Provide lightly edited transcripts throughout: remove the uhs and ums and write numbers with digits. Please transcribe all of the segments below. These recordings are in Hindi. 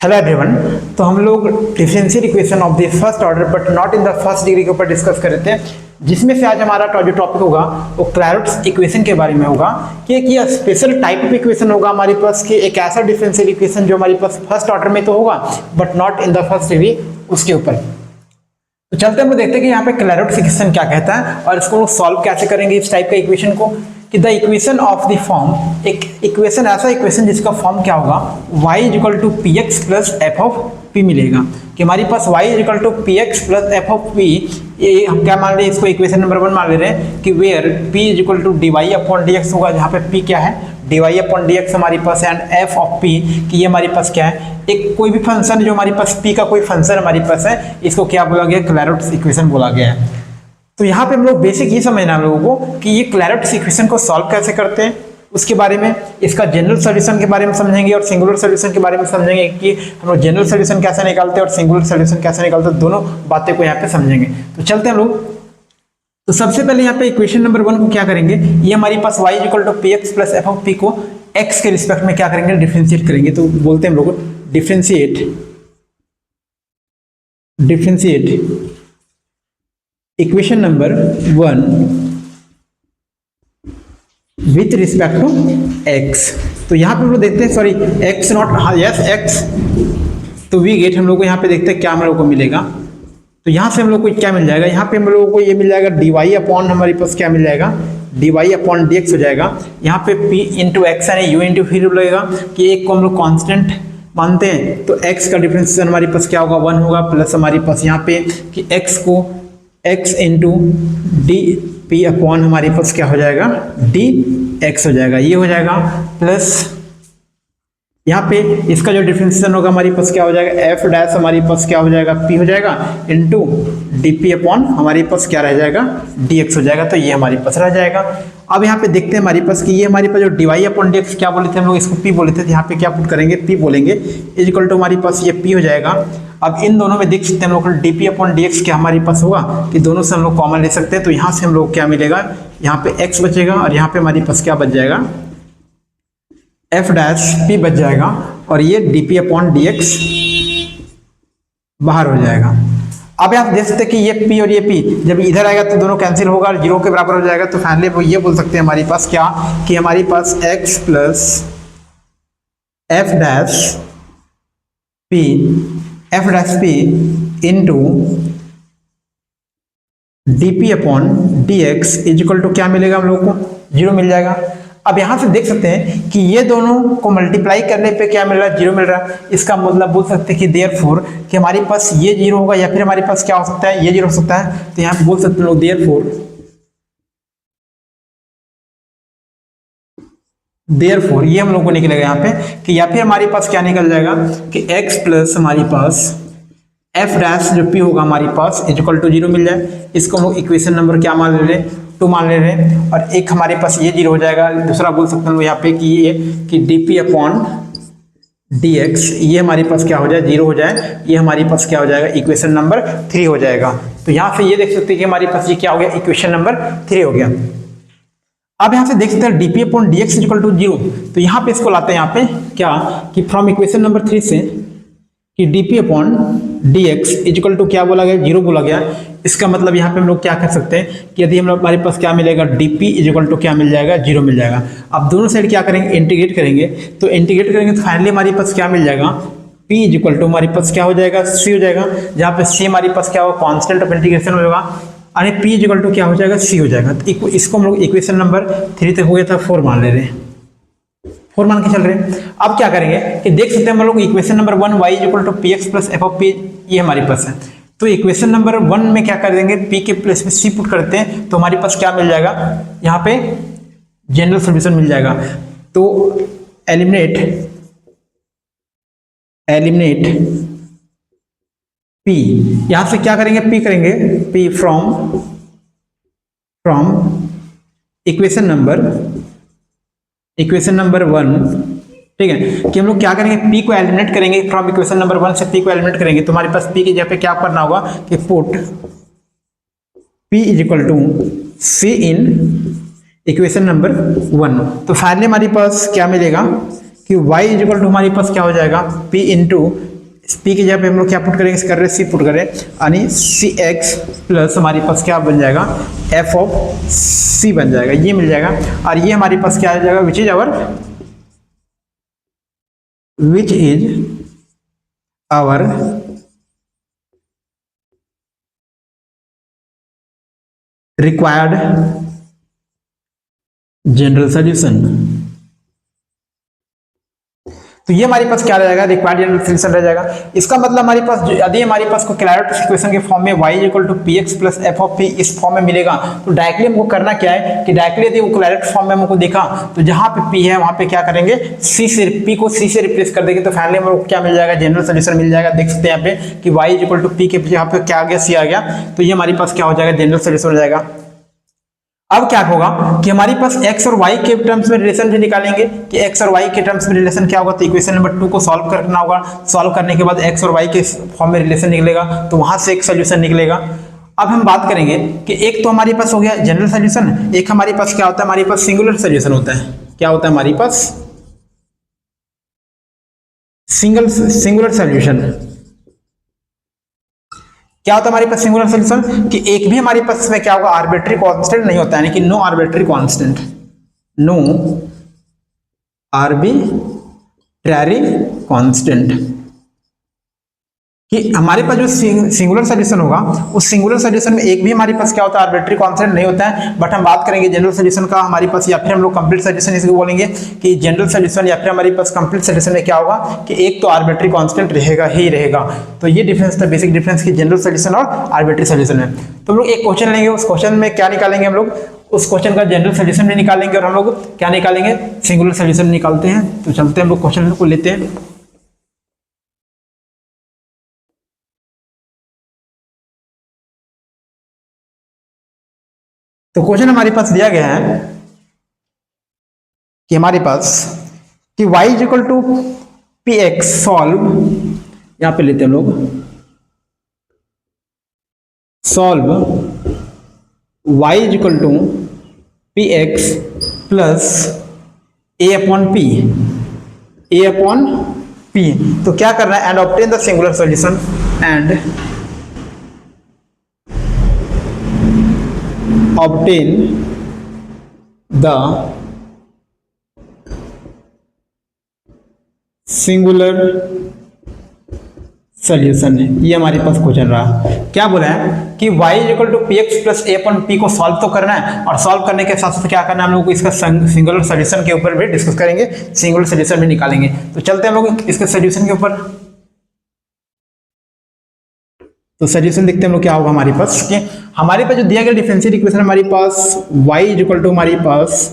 Hello everyone. तो हम लोग differential equation of the first order but not in the first degree के ऊपर डिस्कस कर रहे थे, जिसमें से आज हमारा जो टॉपिक होगा वो क्लैरोट्स इक्वेशन के बारे में होगा कि एक स्पेशल टाइप ऑफ इक्वेशन होगा हमारे पास कि एक ऐसा डिफरेंशियल इक्वेशन जो हमारे पास फर्स्ट ऑर्डर में तो होगा but not in the first degree, उसके ऊपर। तो चलते हम लोग देखते हैं कि यहाँ पे क्लैरोट्स इक्वेशन क्या कहता है और इसको सॉल्व कैसे करेंगे इस टाइप का इक्वेशन को। कि the equation of the form, एक इक्वेशन ऐसा इक्वेशन जिसका फॉर्म क्या होगा, y equal to p x plus f of p मिलेगा। कि हमारे पास y equal to p x plus f of p, ये हम क्या मान रहे हैं, इसको इक्वेशन नंबर 1 मान ले रहे हैं कि where p equal to d y upon d x होगा, जहाँ पे p क्या है, d y upon d x हमारे पास है, एंड एफ ऑफ p कि ये हमारे पास क्या है, एक कोई भी फंक्शन जो हमारे पास p का कोई फंक्शन हमारे पास है, इसको क्या बोला गया, क्लैरोट्स इक्वेशन बोला गया है। तो यहाँ पे हम लोग बेसिक ये समझना हम लोगों को कि ये क्लैरोट्स इक्वेशन को सॉल्व कैसे करते हैं, उसके बारे में, इसका जनरल सॉल्यूशन के बारे में समझेंगे और सिंगुलर सॉल्यूशन के बारे में समझेंगे कि हम लोग जनरल सॉल्यूशन कैसे निकालते हैं और सिंगुलर सॉल्यूशन कैसे निकालते हैं, दोनों बातें को यहाँ पे समझेंगे। तो चलते हैं हम लोग। तो सबसे पहले यहाँ पे इक्वेशन नंबर 1 को क्या करेंगे, ये हमारे पास y equal to p x plus f of p को x के रिस्पेक्ट में क्या करेंगे, डिफ्रेंशिएट करेंगे। तो बोलते हैं हम लोग differentiate equation number 1 with respect to x। तो यहाँ पे हम लोग देखते हैं, sorry x not, yes x, तो वी गेट हम लोग को यहाँ पे देखते हैं क्या हम लोग को मिलेगा। तो यहाँ से हम लोग को क्या मिल जाएगा, यहाँ पे हम लोगों को ये मिल जाएगा डी वाई अपॉन, हमारे पास क्या मिल जाएगा, d y upon d x हो जाएगा। यहाँ पे p इंटू एक्स यानी यू इंटू फिर लगेगा कि एक को हम लोग कॉन्स्टेंट मानते हैं, तो x का डिफरेंशिएशन हमारे पास क्या होगा, 1 होगा, प्लस हमारे पास यहाँ पे कि x को x into d p upon हमारे पास क्या हो जाएगा, डी एक्स हो जाएगा, ये हो जाएगा, प्लस यहाँ पे इसका जो डिफरेंशिएशन होगा हमारे पास क्या हो जाएगा, एफ डैश हमारे पास क्या हो जाएगा, पी हो जाएगा, इंटू डी पी अपॉन हमारे पास क्या रह जाएगा, डी एक्स हो जाएगा। तो ये हमारे पास रह जाएगा। अब यहाँ पे देखते हैं हमारे पास कि ये हमारे पास जो d y upon d x क्या बोले थे हम लोग, इसको पी बोले थे, यहाँ पे क्या पुट करेंगे, पी बोलेंगे, इज इक्वल टू हमारे पास ये पी हो जाएगा। अब इन दोनों में देख सकते हैं हम लोग D p upon d x क्या हमारे पास होगा कि दोनों से हम लोग कॉमन ले सकते हैं। तो यहाँ से हम लोग क्या मिलेगा, यहाँ पे एक्स बचेगा और यहाँ पे हमारे पास क्या बच जाएगा, एफ डैश पी बच जाएगा, और ये D p upon d x बाहर हो जाएगा। अब आप देख सकते हैं कि ये p और ये p जब इधर आएगा तो दोनों कैंसिल होगा और 0 के बराबर हो जाएगा। तो फाइनली वो ये बोल सकते हैं हमारे पास क्या, कि हमारे पास x plus f dash p into d p upon d x is equal to क्या मिलेगा, हम लोग को 0 मिल जाएगा। अब यहां से देख सकते हैं कि ये दोनों को मल्टीप्लाई करने पे क्या मिल रहा है, 0 मिल रहा है। इसका मतलब बोल सकते हैं कि देयरफॉर कि हमारे पास ये 0 होगा या फिर हमारे पास क्या हो सकता है, ये 0 हो सकता है। तो यहाँ पे बोल सकते हैं लोग देयरफॉर ये हम लोग को निकलेगा यहाँ पे कि या फिर हमारे पास क्या निकल जाएगा कि x प्लस हमारे पास एफ डैश जो p होगा हमारे पास इज इक्वल टू 0 मिल जाए। इसको हम लोग इक्वेशन नंबर क्या मान ले रहे हैं, 2 मान ले रहे हैं, और एक हमारे पास ये 0 हो जाएगा। दूसरा बोल सकते हैं यहाँ पे कि ये कि d p upon d x ये हमारे पास क्या हो जाए, 0 हो जाए, ये हमारे पास क्या हो जाएगा, इक्वेशन नंबर 3 हो जाएगा। तो यहाँ से ये देख सकते हैं कि हमारे पास ये क्या हो गया, इक्वेशन नंबर 3 हो गया। अब यहाँ से देख सकते हैं d p upon d x is equal to 0। तो यहाँ पे इसको लाते हैं यहाँ पे क्या, कि फ्रॉम इक्वेशन नंबर 3 से कि d p upon d x is equal to क्या बोला गया, 0 बोला गया। इसका मतलब यहाँ पे हम लोग क्या कर सकते हैं कि यदि हम लोग हमारे पास क्या मिलेगा, d p is equal to क्या मिल जाएगा, 0 मिल जाएगा। अब दोनों साइड क्या करेंगे, इंटीग्रेट करेंगे। तो इंटीग्रेट करेंगे तो फाइनली हमारे पास क्या मिल जाएगा, p इज इक्वल टू हमारे पास क्या हो जाएगा, c हो जाएगा, जहाँ पे c हमारे पास क्या होगा, कॉन्स्टेंट ऑफ इंटीग्रेशन होगा, यानी p इज इक्वल टू क्या हो जाएगा, c हो जाएगा। तो इसको हम लोग इक्वेशन नंबर 3 तक हो गया था, 4 मान ले रहे हैं, 4 मान के चल रहे हैं। अब क्या करेंगे कि देख सकते हैं हम लोग equation number 1 y is equal to p x plus f of p ये हमारे पास है। तो इक्वेशन नंबर 1 में क्या कर देंगे, p के प्लेस में c पुट करते हैं तो हमारे पास क्या मिल जाएगा, यहाँ पे जनरल सॉल्यूशन मिल जाएगा। तो एलिमिनेट p, यहां से क्या करेंगे, p करेंगे, p फ्रॉम इक्वेशन नंबर 1, ठीक है, कि हम लोग क्या करेंगे, p को एलिमिनेट करेंगे फ्रॉम इक्वेशन नंबर 1 से p को एलिमिनेट करेंगे। तो हमारे पास p की जगह पे क्या करना होगा कि put p is equal to c in equation number 1। तो फाइनली हमारे पास क्या मिलेगा कि y इज इक्वल टू हमारे पास क्या हो जाएगा, p इंटू पी की जगह पे हम लोग क्या पुट करेंगे, कर रहे सी पुट करें, यानी सी एक्स प्लस हमारे पास क्या बन जाएगा, एफ ऑफ सी बन जाएगा, ये मिल जाएगा। और ये हमारे पास क्या आ जाएगा, which is our required general solution. तो ये हमारे पास क्या रह जाएगा, रिक्वायर्ड जनरल सॉल्यूशन रह जाएगा। इसका मतलब हमारे पास यदि हमारे पास को क्लैरेट इक्वेशन के फॉर्म में y equal to p x plus f of p इस फॉर्म में मिलेगा, तो डायरेक्टली हमको करना क्या है कि डायरेक्टली यदि वो क्लैरेट फॉर्म में हमको देखा तो जहां पे p है वहां पे क्या करेंगे, c से p को c से रिप्लेस कर देंगे, तो फाइनली हमको क्या मिल जाएगा, जनरल सॉल्यूशन मिल जाएगा। देख सकते हैं यहाँ पे कि y इक्वल टू पी के यहाँ पे क्या आ गया, c आ गया, तो ये हमारे पास क्या हो जाएगा, जनरल सॉल्यूशन हो जाएगा। अब क्या होगा कि हमारे पास x और y के टर्म्स में रिलेशन भी निकालेंगे कि x और y के टर्म्स में रिलेशन क्या होगा, तो इक्वेशन नंबर 2 को सॉल्व करना होगा। सॉल्व करने के बाद x और y के फॉर्म में रिलेशन निकलेगा, तो वहां से एक सोल्यूशन निकलेगा। अब हम बात करेंगे कि एक तो हमारे पास हो गया जनरल सोल्यूशन, एक हमारे पास क्या होता है, हमारे पास सिंगुलर सोल्यूशन होता है। क्या होता है हमारे पास, सिंगुलर सोल्यूशन। क्या होता है हमारे पास सिंगुलर सॉल्यूशन कि एक भी हमारे पास में क्या होगा, आर्बिट्री कांस्टेंट नहीं होता है, यानी कि no arbitrary constant, no arbitrary constant, कि हमारे पास जो सिंगुलर सॉल्यूशन होगा उस सिंगुलर सॉल्यूशन में एक भी हमारे पास क्या होता है, आर्बिट्री कांस्टेंट नहीं होता है। बट हम बात करेंगे जनरल सॉल्यूशन का हमारे पास, या फिर हम लोग कंप्लीट सॉल्यूशन इसको बोलेंगे कि जनरल सॉल्यूशन या फिर हमारे पास कंप्लीट सॉल्यूशन में क्या होगा कि एक तो आर्बिट्री कांस्टेंट रहेगा ही रहेगा। तो ये डिफरेंस था, बेसिक डिफरेंस की जनरल सॉल्यूशन और आर्बिट्री सॉल्यूशन में। तो हम लोग एक क्वेश्चन लेंगे, उस क्वेश्चन में क्या निकालेंगे हम लोग, उस क्वेश्चन का जनरल सॉल्यूशन भी निकालेंगे और हम लोग क्या निकालेंगे, सिंगुलर सॉल्यूशन निकालते हैं। तो चलते हैं हम लोग क्वेश्चन को लेते हैं। तो क्वेश्चन हमारे पास दिया गया है कि हमारे पास कि y is equal to p x solve, यहां पे लेते हैं हम लोग, solve y is equal to p x plus a upon p, a upon p. तो क्या करना है, and obtain the singular solution, and obtain the singular solution है। ये हमारे पास क्वेश्चन रहा, क्या बोला है कि y equal to p x plus a upon p को सॉल्व तो करना है, और सॉल्व करने के साथ साथ क्या करना है, हम लोग इसका सिंगुलर सॉल्यूशन के ऊपर भी डिस्कस करेंगे, सिंगुलर सॉल्यूशन भी निकालेंगे। तो चलते हैं हम लोग इसके सॉल्यूशन के ऊपर। तो सॉल्यूशन देखते हैं हम लोग क्या होगा हमारे पास कि हमारे पास जो दिया गया डिफरेंशियल इक्वेशन हमारे पास y इज इक्वल टू हमारे पास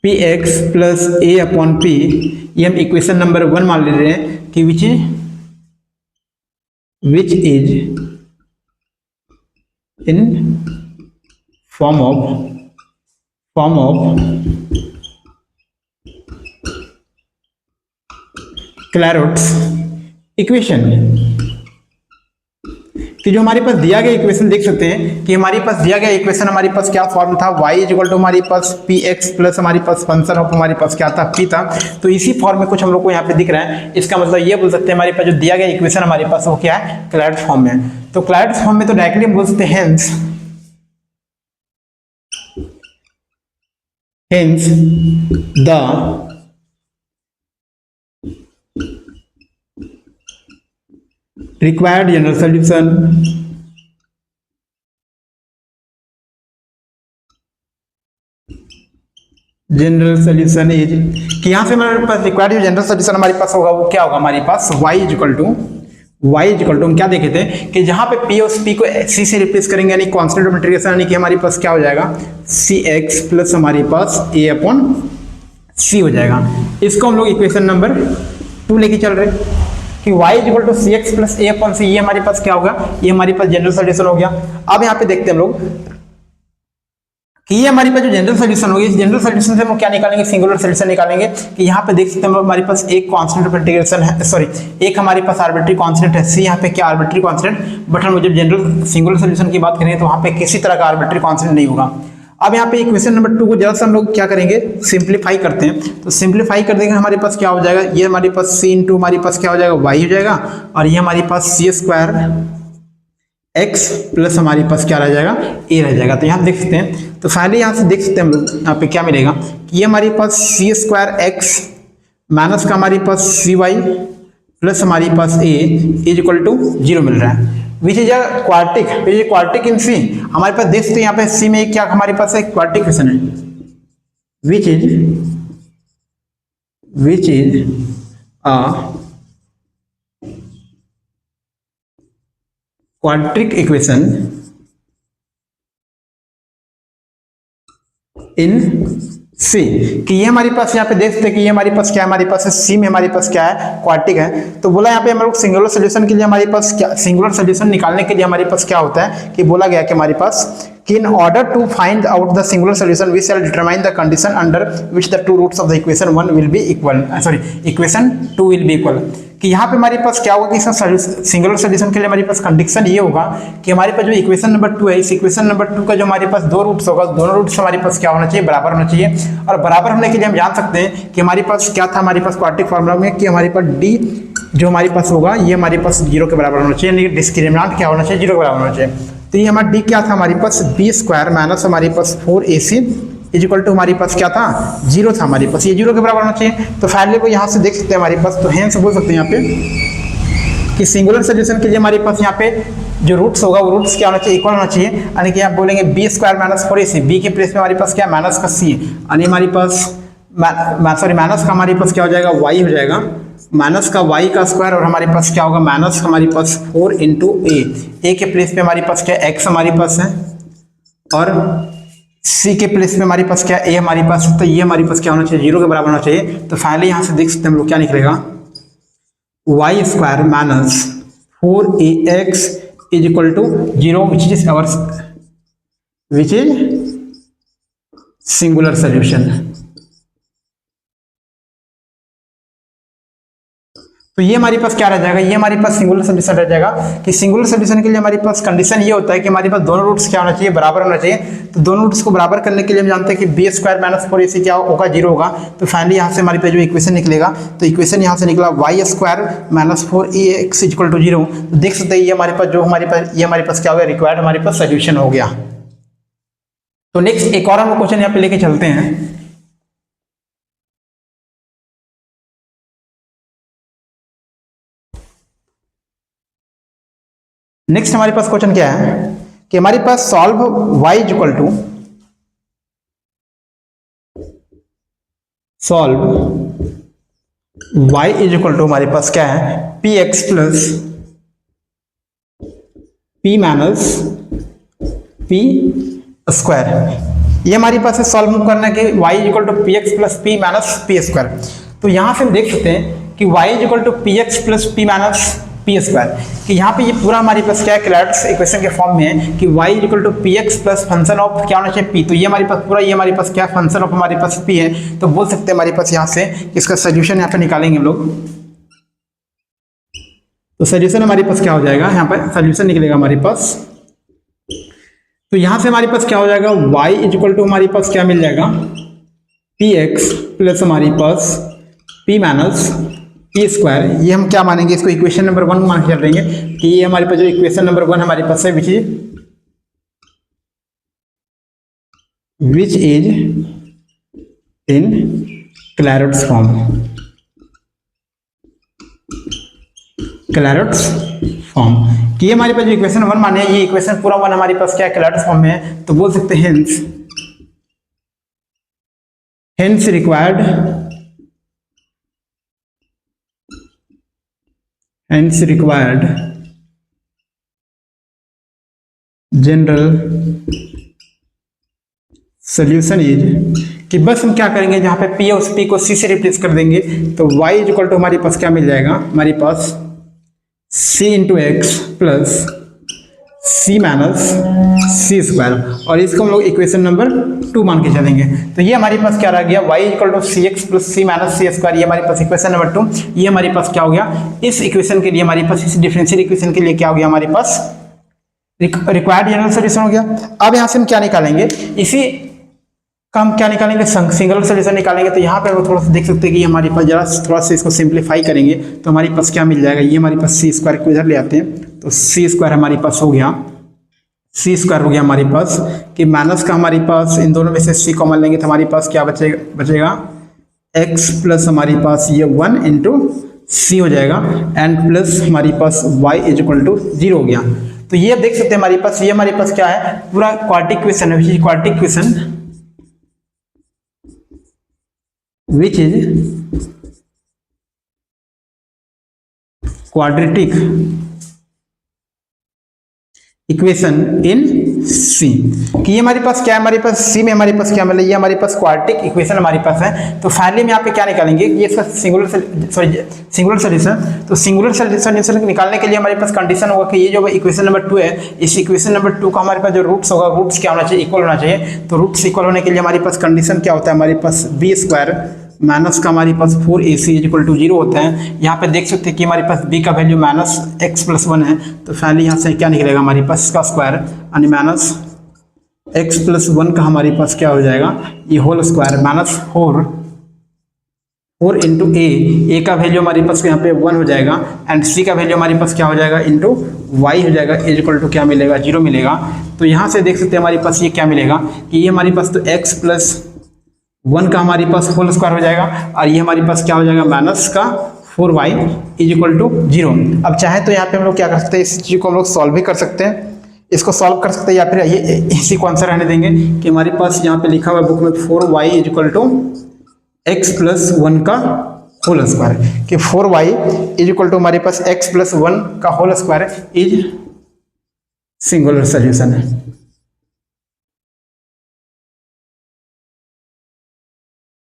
P x plus a upon P, ये हम इक्वेशन नंबर 1 मान ले रहे हैं कि which is in form of Clairaut's equation. कि जो हमारे पास दिया गया इक्वेशन देख सकते हैं कि हमारे पास दिया गया इक्वेशन हमारे पास क्या फॉर्म था, y इज इक्वल टू हमारे पास पी एक्स प्लस हमारे पास फंक्शन ऑफ हमारे पास क्या था, p था। तो इसी फॉर्म में कुछ हम लोग को यहाँ पे दिख रहा है। इसका मतलब ये बोल सकते हैं हमारे पास जो दिया गया इक्वेशन हमारे पास वो क्या है, क्लैरेट फॉर्म में। तो क्लैरेट फॉर्म में तो डायरेक्टली हम बोल सकते हैं hence the required general solution is कि यहां से हमारे पास रिक्वायर्ड जनरल सॉल्यूशन हमारे पास होगा वो क्या होगा, हमारे पास y इज इक्वल टू हम क्या देखे थे कि जहां पे p और p को c से रिप्लेस करेंगे, यानी कांस्टेंट ऑफ इंटीग्रेशन, यानी कि हमारे पास क्या हो जाएगा, cx प्लस हमारे पास a अपॉन c हो जाएगा। इसको हम लोग इक्वेशन नंबर 2 लेके चल रहे कि y is equal to c x plus a upon c, ये हमारे पास क्या होगा, ये हमारे पास जनरल सॉल्यूशन हो गया। अब यहाँ पे देखते हैं हम लोग कि ये हमारे पास जो जनरल सॉल्यूशन होगी, इस जनरल सॉल्यूशन से हम क्या निकालेंगे, सिंगुलर सॉल्यूशन निकालेंगे। कि यहाँ पे देख सकते हैं हमारे पास एक कांस्टेंट ऑफ इंटीग्रेशन है, सॉरी एक हमारे पास आर्बिट्री कांस्टेंट है c, यहाँ पे क्या आर्बिट्री कांस्टेंट, बट हम जब जनरल सिंगुलर सॉल्यूशन की बात करेंगे तो वहाँ पे किसी तरह का आर्बिट्री कांस्टेंट नहीं होगा। अब यहाँ पे इक्वेशन नंबर 2 को जरा सा हम लोग क्या करेंगे, सिंप्लीफाई करते हैं। तो सिंप्लीफाई कर देंगे, हमारे पास क्या हो जाएगा, ये हमारे पास c इंटू हमारे पास क्या हो जाएगा, y हो जाएगा, और ये हमारे पास c स्क्वायर x प्लस हमारे पास क्या रह जाएगा, a रह जाएगा। तो यहाँ देख सकते हैं, तो फाइनली यहाँ से देख सकते हैं हम लोग यहाँ पे क्या मिलेगा कि ये हमारे पास c स्क्वायर x माइनस का हमारे पास cy प्लस हमारे पास a इज इक्वल टू 0 मिल रहा है, विच इज क्वाड्रेटिक इन सी। हमारे पास देख सकते हैं यहाँ पे सी में क्या हमारे पास एक क्वाड्रेटिक इक्वेशन है, which is quadratic equation in c, कि ये हमारे पास यहाँ पे देख सकते हैं कि ये हमारे पास क्या है, हमारे पास सी में हमारे पास क्या है, क्वाड्रेटिक है। तो बोला यहाँ पे हम लोग सिंगुलर सोल्यूशन के लिए हमारे पास क्या, सिंगुलर सोल्यूशन निकालने के लिए हमारे पास क्या होता है कि बोला गया कि हमारे पास कि in order to find out the singular solution we shall determine the condition under which the two roots of the equation 1 will be equal, equation 2 will be equal। कि यहाँ पे हमारे पास क्या होगा कि इसका सिंगुलर सोल्यूशन के लिए हमारे पास कंडीशन ये होगा कि हमारे पास जो इक्वेशन नंबर 2 है, इस इक्वेशन नंबर 2 का जो हमारे पास दो रूट्स होगा, दोनों रूट्स हमारे पास क्या होना चाहिए, बराबर होना चाहिए। और बराबर होने के लिए हम जान सकते हैं कि हमारे पास क्या था, हमारे पास क्वाड्रेटिक फॉर्मूला में कि हमारे पास डी जो हमारे पास होगा ये हमारे पास 0 के बराबर होना चाहिए, यानी डिस्क्रिमिनेंट क्या होना चाहिए, 0 के बराबर होना चाहिए। तो ये हमारा डी क्या था, हमारे पास बी स्क्वायर माइनस हमारे पास 4ac इज इक्वल टू हमारे पास क्या था, 0 था हमारे पास, ये 0 के बराबर होना चाहिए। तो फाइनली को यहाँ से देख सकते हैं हमारे पास, तो हेंस बोल सकते हैं यहाँ पे कि सिंगुलर सोल्यूशन के लिए हमारे पास यहाँ पे जो रूट्स होगा वो रूट्स क्या होना चाहिए, इक्वल होना चाहिए। यानी कि आप बोलेंगे b square minus 4ac, b के प्लेस में हमारे पास क्या माइनस का c, यानी हमारे पास माइनस का हमारे पास क्या हो जाएगा, y हो जाएगा, माइनस का y का स्क्वायर, और हमारे पास क्या होगा, माइनस हमारे पास 4 इंटू ए के प्लेस पे हमारे पास क्या x हमारे पास है, और c के प्लेस पे हमारे पास क्या a हमारे पास है। तो ये हमारे पास क्या होना चाहिए, 0 के बराबर होना चाहिए। तो फाइनली यहाँ से देख सकते हैं हम लोग क्या निकलेगा, y square minus 4ax is equal to 0 which is singular solution. तो ये हमारे पास क्या रह जाएगा, ये हमारे पास सिंगुलर सोल्यूशन रह जाएगा। कि सिंगुलर सोल्यूशन के लिए हमारे पास कंडीशन ये होता है कि हमारे पास दोनों रूट्स क्या होना चाहिए, बराबर होना चाहिए। तो दोनों रूट्स को बराबर करने के लिए हम जानते हैं कि बी स्क्वायर माइनस 4ac क्या होगा, 0 होगा। तो फाइनली यहाँ से हमारे पास जो इक्वेशन निकलेगा, तो इक्वेशन यहाँ से निकला y square minus 4ax equal to 0। तो देख सकते हैं ये हमारे पास जो ये हमारे पास क्या हो गया, रिक्वायर्ड हमारे पास सोल्यूशन हो गया। तो नेक्स्ट एक और हम क्वेश्चन यहाँ पे लेके चलते हैं। नेक्स्ट हमारे पास क्वेश्चन क्या है कि हमारे पास solve y is equal to हमारे पास क्या है, px plus p minus p square. ये हमारे पास है सॉल्व करना कि y is equal to px plus p minus p square. तो यहां से हम देख सकते हैं कि y is equal to px plus p minus p square, कि यहाँ पे ये पूरा हमारे पास क्या है, क्लैरिट्स इक्वेशन के फॉर्म में है कि y equal to p x plus function of क्या होना चाहिए, p। तो ये हमारे पास पूरा ये हमारे पास क्या फंक्शन ऑफ हमारे पास p है। तो बोल सकते हैं हमारे पास यहाँ से इसका सोल्यूशन यहाँ पे निकालेंगे हम लोग। तो सोल्यूशन हमारे पास क्या हो जाएगा, यहाँ पर सोल्यूशन निकलेगा हमारे पास। तो यहाँ से हमारे पास क्या हो जाएगा, y इक्वल टू हमारे पास क्या मिल जाएगा, पी एक्स प्लस हमारे पास p माइनस p स्क्वायर। ये हम क्या मानेंगे, इसको इक्वेशन नंबर 1 मान के चल रहे हैं कि ये हमारे पास जो इक्वेशन नंबर 1 हमारे पास है, विच इज इन क्लैरिट्स फॉर्म, कि ये हमारे पास जो इक्वेशन 1 माने ये इक्वेशन पूरा 1 हमारे पास क्या है, क्लैरिट्स फॉर्म में है। तो बोल सकते हैं hence required general solution is, कि बस हम क्या करेंगे, जहां पे p है उस p को c से रिप्लेस कर देंगे। तो y इक्वल टू हमारे पास क्या मिल जाएगा, हमारे पास c into x plus c minus c square, और इसको हम लोग इक्वेशन नंबर 2 मान के चलेंगे। तो ये हमारे पास क्या रह गया, y equal to c x plus c minus c square. ये हमारे पास इक्वेशन नंबर 2, ये हमारे पास क्या हो गया, इस इक्वेशन के लिए हमारे पास, इस डिफरेंशियल इक्वेशन के लिए क्या हो गया, हमारे पास रिक्वायर्ड जनरल सोल्यूशन हो गया। अब यहाँ से हम क्या निकालेंगे, इसी का हम क्या निकालेंगे, सिंगुलर सोल्यूशन निकालेंगे। तो यहाँ पे हम थोड़ा सा देख सकते हैं कि हमारे पास जरा थोड़ा सा इसको सिंप्लीफाई करेंगे तो हमारे पास क्या मिल जाएगा, ये हमारे पास सी स्क्वायर को इधर ले आते हैं तो सी स्क्वायर हमारे पास हो गया, सी स्क्वायर हो गया हमारे पास कि माइनस का हमारे पास इन दोनों में से सी कॉमन लेंगे तो हमारे पास क्या बचेगा एक्स प्लस हमारे पास ये 1 इंटू सी हो जाएगा एंड प्लस हमारे पास वाई इज इक्वल टू 0 हो गया। तो ये देख सकते हैं हमारे पास, ये हमारे पास क्या है, पूरा क्वाड्रेटिक इक्वेशन है, quadratic equation which is quadratic equation in c कि ये हमारे पास क्या है, हमारे पास सी में हमारे पास क्या मिला, ये हमारे पास क्वाड्रेटिक इक्वेशन हमारे पास है। तो फाइनली में यहाँ पे क्या निकालेंगे, ये इसका सिंगुलर सॉल्यूशन। तो सिंगुलर सॉल्यूशन निकालने के लिए हमारे पास कंडीशन होगा कि ये जो इक्वेशन नंबर 2 है, इस इक्वेशन नंबर 2 का हमारे पास जो रूट्स होगा, रूट्स क्या होना चाहिए, इक्वल होना चाहिए। तो रूट्स इक्वल होने के लिए हमारे पास कंडीशन क्या होता है, हमारे पास बी स्क्वायर माइनस का हमारे पास 4ac इज इक्वल टू 0 होता है। यहाँ पे देख सकते हैं कि हमारे पास b का वैल्यू माइनस एक्स प्लस 1 है। तो फाइनली यहाँ से क्या निकलेगा हमारे पास इसका स्क्वायर यानी माइनस एक्स प्लस 1 का हमारे पास क्या हो जाएगा, ये होल स्क्वायर माइनस 4 इंटू ए का वैल्यू हमारे पास यहाँ पे 1 हो जाएगा एंड सी का वैल्यू हमारे पास क्या हो जाएगा इंटू वाई हो जाएगा इज इक्वल टू क्या मिलेगा 0 मिलेगा। तो यहाँ से देख सकते हैं हमारे पास ये क्या मिलेगा कि ये हमारे पास तो x प्लस 1 का हमारे पास होल स्क्वायर हो जाएगा और ये हमारे पास क्या हो जाएगा माइनस का 4y इज इक्वल टू 0। अब चाहे तो यहाँ पे हम लोग क्या कर सकते हैं, इस चीज को हम लोग सॉल्व भी कर सकते हैं, इसको सॉल्व कर सकते हैं या फिर ये इसी को आंसर रहने देंगे कि हमारे पास यहाँ पे लिखा हुआ है बुक में 4y is equal to x plus 1 का होल स्क्वायर कि 4y इज इक्वल टू हमारे पास x प्लस 1 का whole square is singular solution है।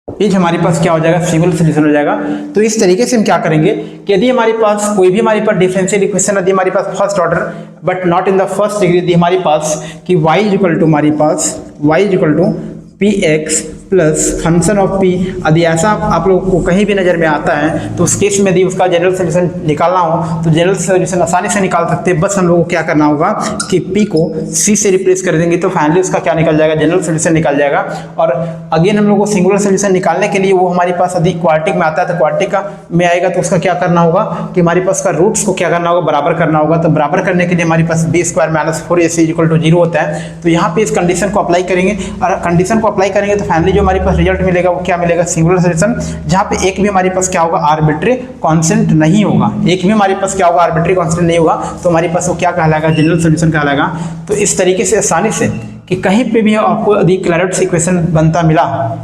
इज हमारे पास क्या हो जाएगा, सिंगुलर सॉल्यूशन हो जाएगा। तो इस तरीके से हम क्या करेंगे कि यदि हमारे पास कोई भी हमारे पास डिफरेंशियल इक्वेशन यदि हमारे पास first order but not in the first degree, यदि हमारे पास कि y इज इक्वल टू हमारे पास y is equal to p x plus function of p, यदि ऐसा आप लोगों को कहीं भी नज़र में आता है तो उस केस में यदि उसका जनरल सोल्यूशन निकालना हो तो जनरल सोल्यूशन आसानी से निकाल सकते हैं। बस हम लोगों को क्या करना होगा कि पी को सी से रिप्लेस कर देंगे तो फाइनली उसका क्या निकल जाएगा, जनरल सोल्यूशन निकल जाएगा। और अगेन हम लोग को सिंगुलर सोल्यूशन निकालने के लिए वो हमारे पास यदि क्वाड्रेटिक में आता है तो क्वाड्रेटिक का में आएगा तो उसका क्या करना होगा कि हमारे पास का रूट्स को क्या करना होगा, बराबर करना होगा। तो बराबर करने के लिए हमारे पास b square minus 4ac equal to 0 होता है। तो यहाँ पे इस कंडीशन को अप्लाई करेंगे और कंडीशन को अप्लाई करेंगे तो फाइनली जो हमारे पास रिजल्ट मिलेगा वो क्या मिलेगा, सिंगुलर सॉल्यूशन, जहाँ पे एक भी हमारे पास क्या होगा, आर्बिट्री कांस्टेंट नहीं होगा, एक भी हमारे पास क्या होगा, आर्बिट्री कांस्टेंट नहीं होगा। तो हमारे पास वो क्या कहलाएगा, जनरल सॉल्यूशन कहलाएगा। तो इस तरीके से आसानी से कि कहीं पे भी आपको यदि क्लैरेट्स इक्वेशन बनता मिला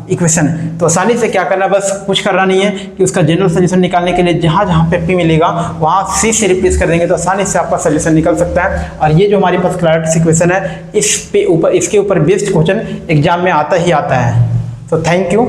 इक्वेशन तो आसानी से क्या करना, बस कुछ करना नहीं है कि उसका जनरल सॉल्यूशन निकालने के लिए जहाँ जहाँ पे पी मिलेगा वहाँ सी से रिप्लेस कर देंगे तो आसानी से आपका सॉल्यूशन निकल सकता है। और ये जो हमारे पास क्लैरेट्स इक्वेशन है इस पे ऊपर इसके ऊपर बेस्ड क्वेश्चन एग्जाम में आता ही आता है। तो थैंक यू।